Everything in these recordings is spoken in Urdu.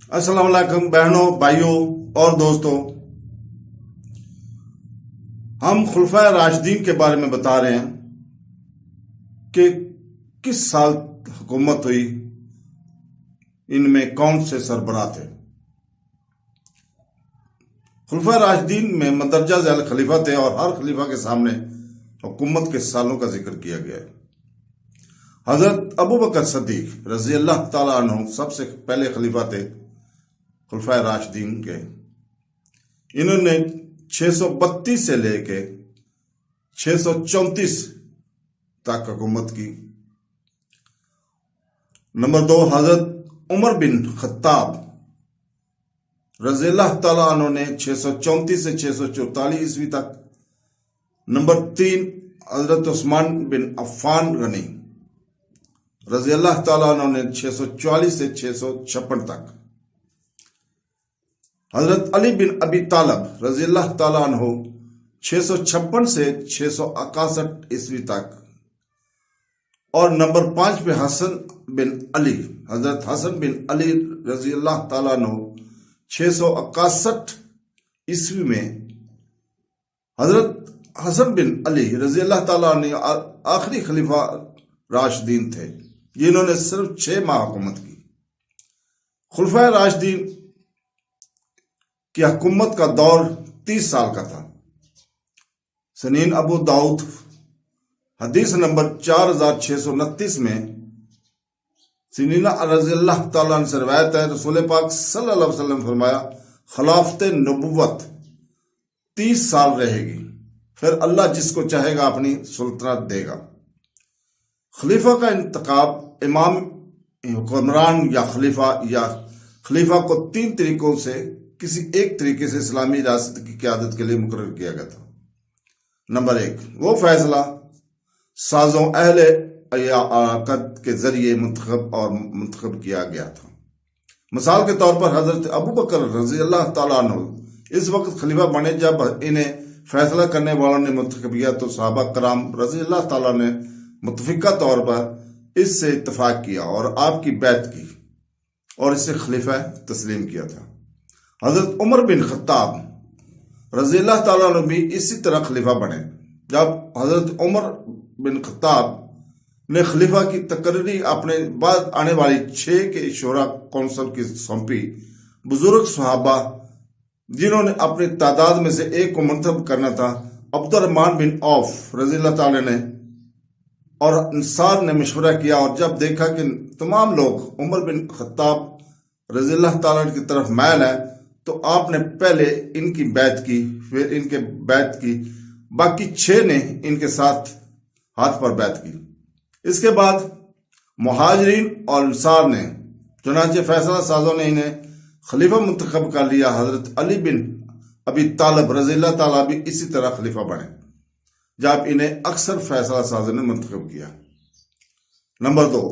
السلام علیکم بہنوں، بھائیوں اور دوستوں، ہم خلفائے راشدین کے بارے میں بتا رہے ہیں کہ کس سال حکومت ہوئی، ان میں کون سے سربراہ تھے۔ خلفائے راشدین میں مندرجہ ذیل خلیفہ تھے اور ہر خلیفہ کے سامنے حکومت کے سالوں کا ذکر کیا گیا ہے۔ حضرت ابو بکر صدیق رضی اللہ تعالیٰ عنہ سب سے پہلے خلیفہ تھے خلفائے راشدین کے۔ انہوں نے 632 سے لے کے 634 تک حکومت کی۔ نمبر 2، حضرت عمر بن خطاب رضی اللہ تعالیٰ عنہ نے 634 سے 644 عیسوی تک۔ نمبر 3، حضرت عثمان بن عفان غنی رضی اللہ تعالیٰ عنہ نے 644 سے 656 تک۔ حضرت علی بن ابی طالب رضی اللہ تعالیٰ عنہ 656 سے 661 عیسوی تک۔ اور نمبر 5 پہ حسن بن علی، حضرت حسن بن علی رضی اللہ تعالیٰ عنہ 661 عیسوی میں۔ حضرت حسن بن علی رضی اللہ تعالیٰ عنہ آخری خلیفہ راشدین تھے، جنہوں نے صرف 6 ماہ حکومت کی۔ خلفائے راشدین کی حکومت کا دور 30 سال کا تھا۔ سنین ابو داؤد حدیث نمبر 4629 میں سنینا رضی اللہ تعالیٰ عنہ سے روایت ہے، رسول پاک صلی اللہ علیہ وسلم فرمایا، خلافت نبوت 30 سال رہے گی، پھر اللہ جس کو چاہے گا اپنی سلطنت دے گا۔ خلیفہ کا انتخاب امام، حکمران یا خلیفہ کو 3 طریقوں سے کسی ایک طریقے سے اسلامی ریاست کی قیادت کے لیے مقرر کیا گیا تھا۔ نمبر 1، وہ فیصلہ سازوں اہل عقد کے ذریعے منتخب کیا گیا تھا۔ مثال کے طور پر حضرت ابو بکر رضی اللہ تعالیٰ عنہ اس وقت خلیفہ بنے جب انہیں فیصلہ کرنے والوں نے منتخب کیا تو صحابہ کرام رضی اللہ تعالیٰ نے متفقہ طور پر اس سے اتفاق کیا اور آپ کی بیعت کی اور اسے خلیفہ تسلیم کیا تھا۔ حضرت عمر بن خطاب رضی اللہ تعالیٰ عنہ بھی اسی طرح خلیفہ بنے۔ جب حضرت عمر بن خطاب نے خلیفہ کی تقرری اپنے بعد آنے والی 6 کے شورا کونسل کی سونپی، بزرگ صحابہ جنہوں نے اپنی تعداد میں سے ایک کو منتخب کرنا تھا، عبد الرحمن بن عوف رضی اللہ تعالیٰ نے اور انصار نے مشورہ کیا، اور جب دیکھا کہ تمام لوگ عمر بن خطاب رضی اللہ تعالیٰ کی طرف مائل ہیں تو آپ نے پہلے ان کی بیعت کی، پھر ان کے بیعت کی، باقی 6 نے ان کے ساتھ ہاتھ پر بیعت کی۔ اس کے بعد مہاجرین اور انصار نے، چنانچہ فیصلہ سازوں نے انہیں خلیفہ منتخب کر لیا۔ حضرت علی بن ابی طالب رضی اللہ تعالیٰ بھی اسی طرح خلیفہ بنے جب انہیں اکثر فیصلہ سازوں نے منتخب کیا۔ نمبر 2،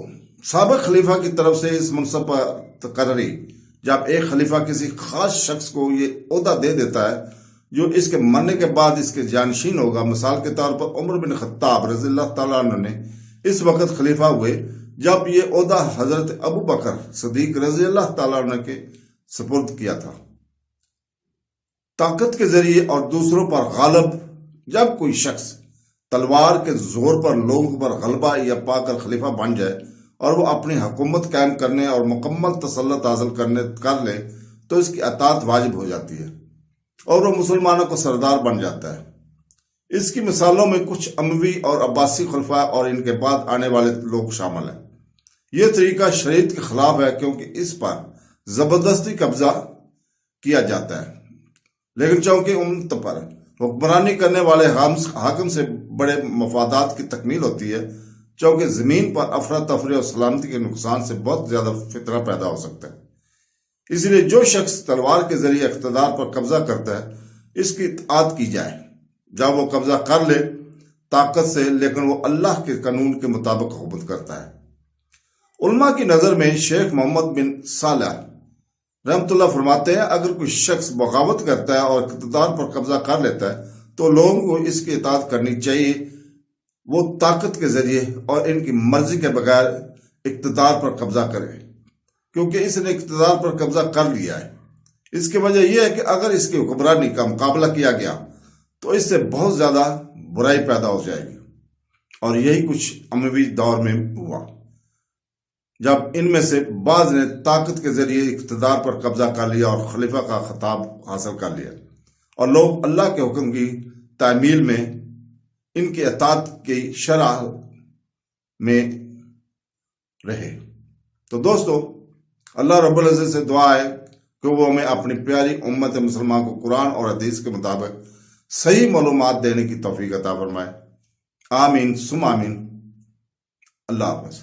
سابق خلیفہ کی طرف سے اس منصب پر تقرری، جب ایک خلیفہ کسی خاص شخص کو یہ عہدہ دے دیتا ہے جو اس کے مرنے کے بعد اس کے جانشین ہوگا۔ مثال کے طور پر عمر بن خطاب رضی اللہ تعالیٰ عنہ نے اس وقت خلیفہ ہوئے جب یہ عہدہ حضرت ابو بکر صدیق رضی اللہ تعالیٰ عنہ کے سپرد کیا تھا۔ طاقت کے ذریعے اور دوسروں پر غالب، جب کوئی شخص تلوار کے زور پر لوگوں پر غلبہ یا پا کر خلیفہ بن جائے اور وہ اپنی حکومت قائم کرنے اور مکمل تسلط حاصل کر لے تو اس کی اطاعت واجب ہو جاتی ہے اور وہ مسلمانوں کو سردار بن جاتا ہے۔ اس کی مثالوں میں کچھ اموی اور عباسی خلفاء اور ان کے بعد آنے والے لوگ شامل ہیں۔ یہ طریقہ شریعت کے خلاف ہے کیونکہ اس پر زبردستی قبضہ کیا جاتا ہے، لیکن چونکہ امت پر حکمرانی کرنے والے حاکم سے بڑے مفادات کی تکمیل ہوتی ہے، چونکہ زمین پر افراتفری اور سلامتی کے نقصان سے بہت زیادہ فتنہ پیدا ہو سکتا ہے۔ اس لیے جو شخص تلوار کے ذریعے اقتدار پر قبضہ کرتا ہے اس کی اطاعت کی جائے، جب وہ قبضہ کر لے طاقت سے، لیکن وہ اللہ کے قانون کے مطابق حکومت کرتا ہے۔ علماء کی نظر میں شیخ محمد بن صالح رحمت اللہ فرماتے ہیں، اگر کوئی شخص بغاوت کرتا ہے اور اقتدار پر قبضہ کر لیتا ہے تو لوگوں کو اس کی اطاعت کرنی چاہیے۔ وہ طاقت کے ذریعے اور ان کی مرضی کے بغیر اقتدار پر قبضہ کرے، کیونکہ اس نے اقتدار پر قبضہ کر لیا ہے۔ اس کی وجہ یہ ہے کہ اگر اس کی حکمرانی کا مقابلہ کیا گیا تو اس سے بہت زیادہ برائی پیدا ہو جائے گی، اور یہی کچھ اموی دور میں ہوا، جب ان میں سے بعض نے طاقت کے ذریعے اقتدار پر قبضہ کر لیا اور خلیفہ کا خطاب حاصل کر لیا، اور لوگ اللہ کے حکم کی تعمیل میں ان کی اطاعت کی شرح میں رہے۔ تو دوستو، اللہ رب العزت سے دعا ہے کہ وہ ہمیں اپنی پیاری امت مسلمان کو قرآن اور حدیث کے مطابق صحیح معلومات دینے کی توفیق عطا فرمائے۔ آمین ثم آمین۔ اللہ حافظ۔